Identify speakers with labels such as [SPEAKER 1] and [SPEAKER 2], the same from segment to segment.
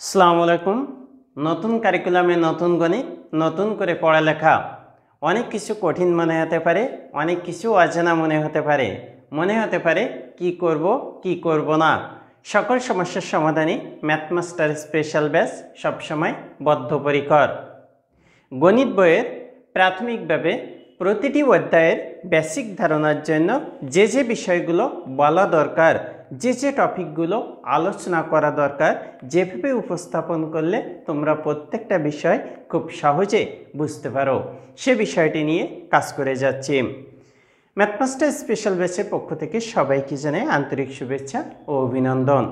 [SPEAKER 1] আসসালামু আলাইকুম। নতুন কারিকুলামে নতুন গণিত, নতুন করে পড়ালেখা। অনেক কিছু কঠিন মনে হতে পারে, অনেক কিছু অজানা মনে হতে পারে কি করব কি করব না। সকল সমস্যার সমাধানে ম্যাথমাস্টার স্পেশাল ব্যাচ সবসময় বদ্ধপরিকর। গণিত বইয়ের প্রাথমিকভাবে প্রতিটি অধ্যায়ের বেসিক ধারণার জন্য যে বিষয়গুলো বলা দরকার, যে টপিকগুলো আলোচনা করা দরকার, যেভাবে উপস্থাপন করলে তোমরা প্রত্যেকটা বিষয় খুব সহজে বুঝতে পারো, সে বিষয়টি নিয়ে কাজ করে যাচ্ছি। ম্যাথমাস্টার স্পেশাল ব্যাচের পক্ষ থেকে সবাইকে জানাই আন্তরিক শুভেচ্ছা ও অভিনন্দন।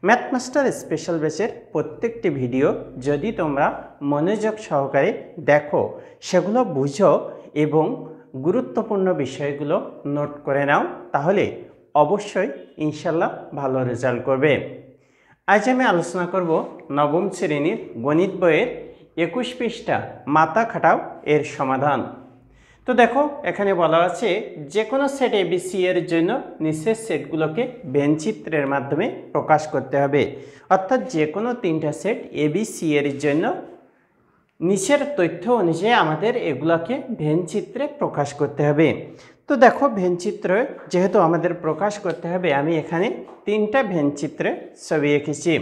[SPEAKER 1] ম্যাথমাস্টার স্পেশাল ব্যাচের প্রত্যেকটি ভিডিও যদি তোমরা মনোযোগ সহকারে দেখো, সেগুলো বুঝো এবং গুরুত্বপূর্ণ বিষয়গুলো নোট করে নাও, তাহলে অবশ্যই ইনশাল্লাহ ভালো রেজাল্ট করবে। আজ আমি আলোচনা করব নবম শ্রেণীর গণিত বইয়ের 21 পৃষ্ঠা মাথা খাটাও এর সমাধান। তো দেখো, এখানে বলা আছে যে কোনো সেট এবিসি এর জন্য নিচের সেটগুলোকে ভেন চিত্রের মাধ্যমে প্রকাশ করতে হবে। অর্থাৎ যে কোনো তিনটা সেট এবিসি এর জন্য নিচের তথ্য অনুযায়ী আমাদের এগুলোকে ভেন চিত্রে প্রকাশ করতে হবে। তো দেখো, ভেন চিত্র যেহেতু আমাদের প্রকাশ করতে হবে, আমি এখানে তিনটা ভেন চিত্রে ছবি এঁকেছি।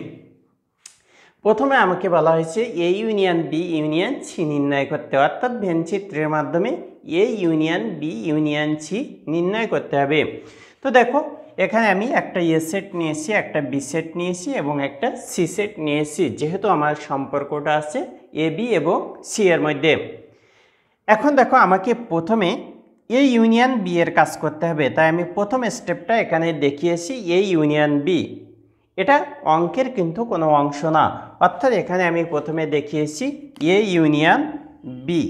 [SPEAKER 1] প্রথমে আমাকে বলা হয়েছে A union B union C নির্ণয় করতে, অর্থাৎ ভেন চিত্রের মাধ্যমে A union B union C নির্ণয় করতে হবে। তো দেখো, এখানে আমি একটা এ সেট নিয়েছি, একটা বি সেট নিয়েছি এবং একটা সি সেট নিয়েছি, যেহেতু আমার সম্পর্কটা আছে এ বি এবং সি এর মধ্যে। এখন দেখো, আমাকে প্রথমে এ ইউনিয়ন বি এর কাজ করতে হবে, তাই আমি প্রথম স্টেপটা এখানে দেখিয়েছি এ ইউনিয়ন বি। এটা অঙ্কের কিন্তু কোনো অংশ না, অর্থাৎ এখানে আমি প্রথমে দেখিয়েছি A union B.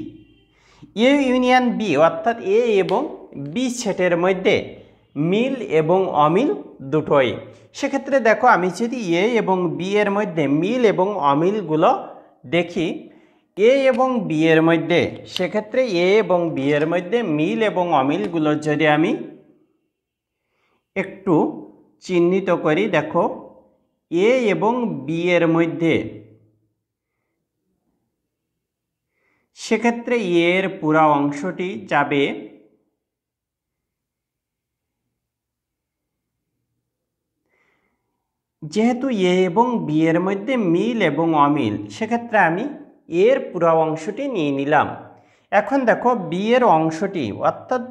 [SPEAKER 1] A union B অর্থাৎ এ এবং বি সেটের মধ্যে মিল এবং অমিল দুটোই। সেক্ষেত্রে দেখো, আমি যদি এ এবং বি এর মধ্যে মিল এবং অমিলগুলো দেখি এ এবং বি এর মধ্যে, সেক্ষেত্রে এ এবং বি এর মধ্যে মিল এবং অমিলগুলো যদি আমি একটু চিহ্নিত করি, দেখো এ এবং বি এর মধ্যে, সেক্ষেত্রে এর পুরা অংশটি যাবে যেহেতু এ এবং বি এর মধ্যে মিল এবং অমিল, সেক্ষেত্রে আমি এর পুরা অংশটি নিয়ে নিলাম। এখন দেখো, বি এর অংশটি অর্থাৎ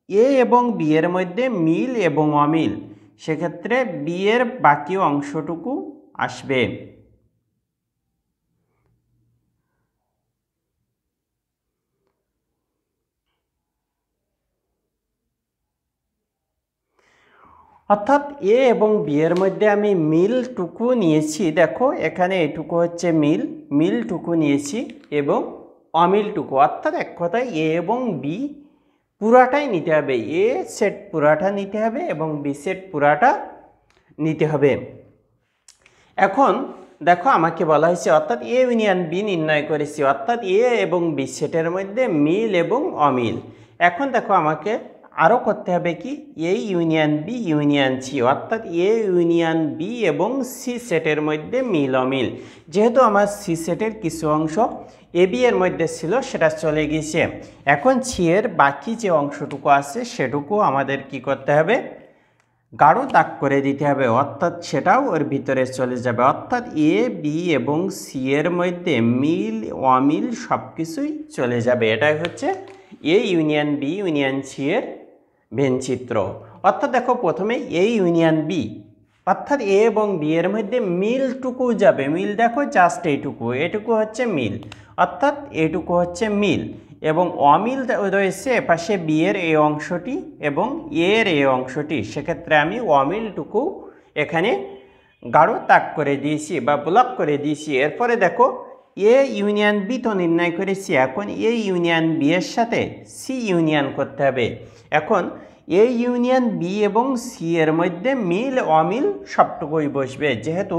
[SPEAKER 1] এ এবং বি এর মধ্যে মিল এবং অমিল, সেক্ষেত্রে বি এর বাকি অংশটুকু আসবে। অর্থাৎ এ এবং বি এর মধ্যে আমি মিলটুকু নিয়েছি, দেখো এখানে এটুকু হচ্ছে মিল, মিলটুকু নিয়েছি এবং অমিলটুকু, অর্থাৎ এক কথায় এ এবং বি পুরাটাই নিতে হবে, এ সেট পুরাটা নিতে হবে এবং বি সেট পুরাটা নিতে হবে। এখন দেখো, আমাকে বলা হয়েছে অর্থাৎ এ ইউনিয়ন বি নির্ণয় করেছি, অর্থাৎ এ এবং বি সেটের মধ্যে মিল এবং অমিল। এখন দেখো, আমাকে আরও করতে হবে কি, A union B union C, অর্থাৎ এ ইউনিয়ন বি এবং সি সেটের মধ্যে মিল অমিল। যেহেতু আমার সি সেটের কিছু অংশ এ বি এর মধ্যে ছিল, সেটা চলে গিয়েছে। এখন সি এর বাকি যে অংশটুকু আছে সেটুকু আমাদের কি করতে হবে, গাঢ় দাগ করে দিতে হবে, অর্থাৎ সেটাও ওর ভিতরে চলে যাবে। অর্থাৎ এ বি এবং সি এর মধ্যে মিল অমিল সব কিছুই চলে যাবে। এটাই হচ্ছে A union B union C এর ভেন চিত্র। অর্থাৎ দেখো, প্রথমে এ ইউনিয়ন বি অর্থাৎ এ এবং বি এর মধ্যে মিলটুকু যাবে, মিল দেখো জাস্ট এইটুকু, এটুকু হচ্ছে মিল, অর্থাৎ এটুকু হচ্ছে মিল এবং অমিল রয়েছে পাশে বি এর এই অংশটি এবং এর এই অংশটি, সেক্ষেত্রে আমি অমিলটুকু এখানে গাঢ় দাগ করে দিয়েছি বা ব্লক করে দিয়েছি। এরপরে দেখো, এ ইউনিয়ন বি তো নির্ণয় করেছি, এখন এ ইউনিয়ন বি এর সাথে সি ইউনিয়ন করতে হবে। এখন এ ইউনিয়ন বি এবং সি এর মধ্যে মিল অমিল সবটুকুই বসবে, যেহেতু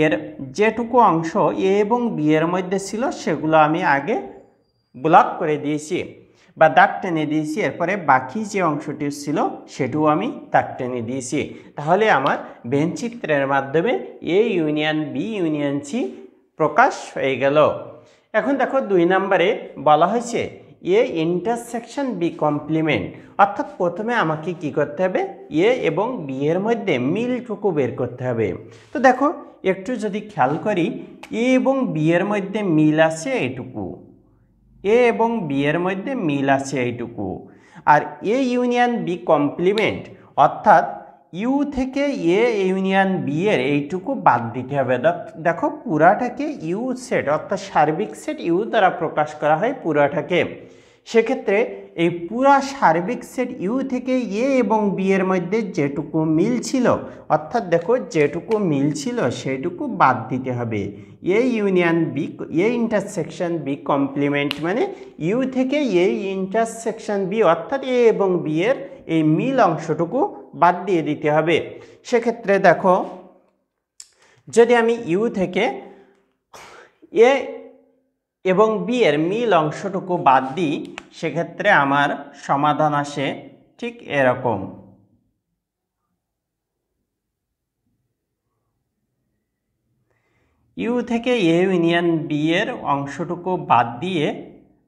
[SPEAKER 1] এর যেটুকু অংশ এ এবং বি এর মধ্যে ছিল সেগুলো আমি আগে ব্লক করে দিয়েছি। বা দাগ টেনে দিয়েছি, এরপরে বাকি যে অংশটি ছিল সেটিও আমি দাগ টেনে দিয়েছি। তাহলে আমার ভেন চিত্রের মাধ্যমে A union B union C প্রকাশ হয়ে গেল। এখন দেখো 2 নম্বরে বলা হয়েছে এ ইন্টারসেকশন বি কমপ্লিমেন্ট, অর্থাৎ প্রথমে আমাকে কি করতে হবে, এ এবং বি এর মধ্যে মিলটুকু বের করতে হবে। তো দেখো একটু যদি খেয়াল করি, এ এবং বি এর মধ্যে মিল আছে এইটুকু, এ এবং বি এর মধ্যে মিল আছে এইটুকু। আর এ ইউনিয়ন বি কমপ্লিমেন্ট অর্থাৎ ইউ থেকে এ ইউনিয়ন বি এর এইটুকু বাদ দিতে হবে। দেখো পুরাটাকে ইউ সেট অর্থাৎ সার্বিক সেট ইউ দ্বারা প্রকাশ করা হয় পুরাটাকে। সেক্ষেত্রে এই পুরা সার্বিক সেট ইউ থেকে এ এবং বি এর মধ্যে যেটুকু মিল ছিল, অর্থাৎ দেখো যেটুকু মিল ছিল সেইটুকু বাদ দিতে হবে। A union B, A intersection B complement মানে ইউ থেকে এ ইন্টারসেকশন বি অর্থাৎ এ এবং বি এর এই মিল অংশটুকু বাদ দিয়ে দিতে হবে। সেক্ষেত্রে দেখো যদি আমি ইউ থেকে এ এবং বি এর মিল অংশটুকু বাদ দিই, সেক্ষেত্রে আমার সমাধান আসে ঠিক এরকম। ইউ থেকে এ ইউনিয়ন বি এর অংশটুকু বাদ দিয়ে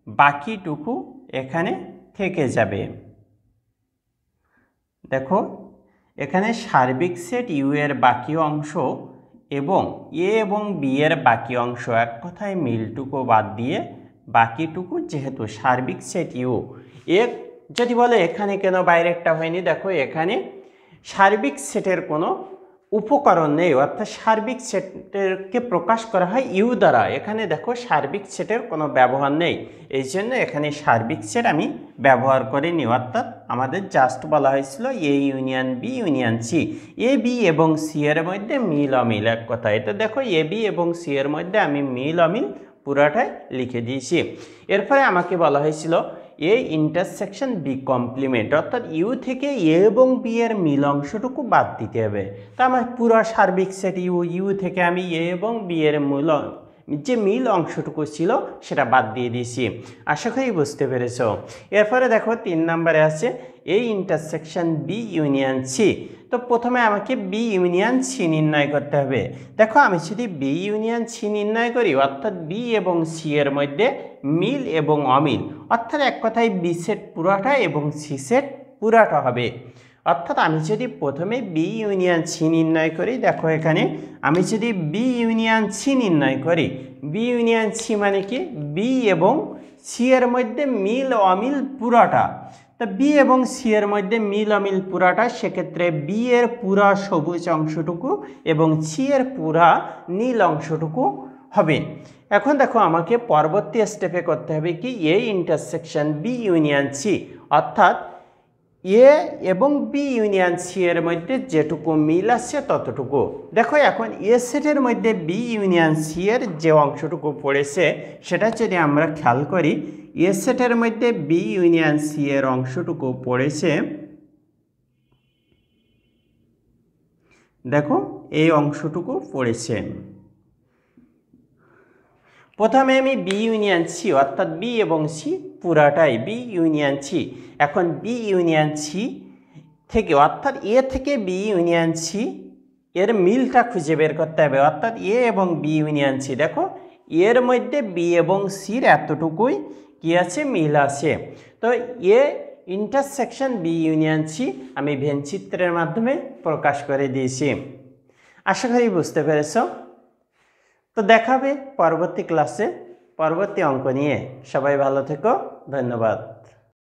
[SPEAKER 1] বাকিটুকু এখানে থেকে যাবে। দেখো এখানে সার্বিক সেট ইউ এর বাকি অংশ এবং এ এবং বি এর বাকি অংশ, এক কথায় মিলটুকু বাদ দিয়ে বাকিটুকু, যেহেতু সার্বিক সেট ইউ এ যদি বলে এখানে কেন বাইরেরটা হয়নি, দেখো এখানে সার্বিক সেটের কোনো উপকরণ নেই, অর্থাৎ সার্বিক সেটেরকে প্রকাশ করা হয় ইউ দ্বারা। এখানে দেখো সার্বিক সেটের কোনো ব্যবহার নেই, এই জন্য এখানে সার্বিক সেট আমি ব্যবহার করিনি। অর্থাৎ আমাদের জাস্ট বলা হয়েছিল A union B union C, A B এবং সি এর মধ্যে মিল অমিল, এক কথায়। তো দেখো এ বি এবং সি এর মধ্যে আমি মিল অমিল পুরাটাই লিখে দিয়েছি। এরপরে আমাকে বলা হয়েছিল এ ইন্টারসেকশন বি কমপ্লিমেন্ট, অর্থাৎ ইউ থেকে এ এবং বি এর মিল অংশটুকু বাদ দিতে হবে। তো আমার পুরো সার্বিক সেট ইউ থেকে আমি এ এবং বি এর যে মিল অংশটুকু ছিল সেটা বাদ দিয়ে দিয়েছি। আশা করি বুঝতে পেরেছ। এরপরে দেখো 3 নম্বরে আছে A intersection B union C. তো প্রথমে আমাকে বি ইউনিয়ন সি নির্ণয় করতে হবে। দেখো আমি যদি বি ইউনিয়ন সি নির্ণয় করি, অর্থাৎ বি এবং সি এর মধ্যে মিল এবং অমিল, অর্থাৎ এক কথায় বি সেট পুরাটা এবং সি সেট পুরাটা হবে। অর্থাৎ আমি যদি প্রথমে বি ইউনিয়ন সি নির্ণয় করি, দেখো এখানে আমি যদি বি ইউনিয়ন সি নির্ণয় করি, বি ইউনিয়ন সি মানে কি, বি এবং সি এর মধ্যে মিল অমিল পুরাটা। তো বি এবং সি এর মধ্যে মিল অমিল পুরাটা, সেক্ষেত্রে বি এর পুরা সবুজ অংশটুকু এবং সি এর পুরা নীল অংশটুকু হবে। এখন দেখো আমাকে পরবর্তী স্টেপে করতে হবে কি, A intersection B union C, অর্থাৎ এ এবং বি ইউনিয়ন সি এর মধ্যে যেটুকু মিল আছে ততটুকু। দেখো এখন এ সেটের মধ্যে বি ইউনিয়ন সি এর যে অংশটুকু পড়েছে সেটা যদি আমরা খেয়াল করি, এ সেটের মধ্যে বি ইউনিয়ন সি এর অংশটুকু পড়েছে, দেখো এই অংশটুকু পড়েছে। প্রথমে আমি বি ইউনিয়ন সি অর্থাৎ বি এবং সি পুরাটাই বি ইউনিয়ন সি। এখন বি ইউনিয়ন সি থেকে অর্থাৎ এ থেকে বি ইউনিয়ন সি এর মিলটা খুঁজে বের করতে হবে, অর্থাৎ এ এবং বি ইউনিয়ন সি। দেখো এর মধ্যে বি এবং সির এতটুকুই কি আছে, মিল আছে। তো A intersection B union C আমি ভেন চিত্রের মাধ্যমে প্রকাশ করে দিয়েছি। আশা করি বুঝতে পেরেছ। তো দেখাবে পরবর্তী ক্লাসে পরবর্তী অঙ্ক নিয়ে। সবাই ভালো থেকো, ধন্যবাদ।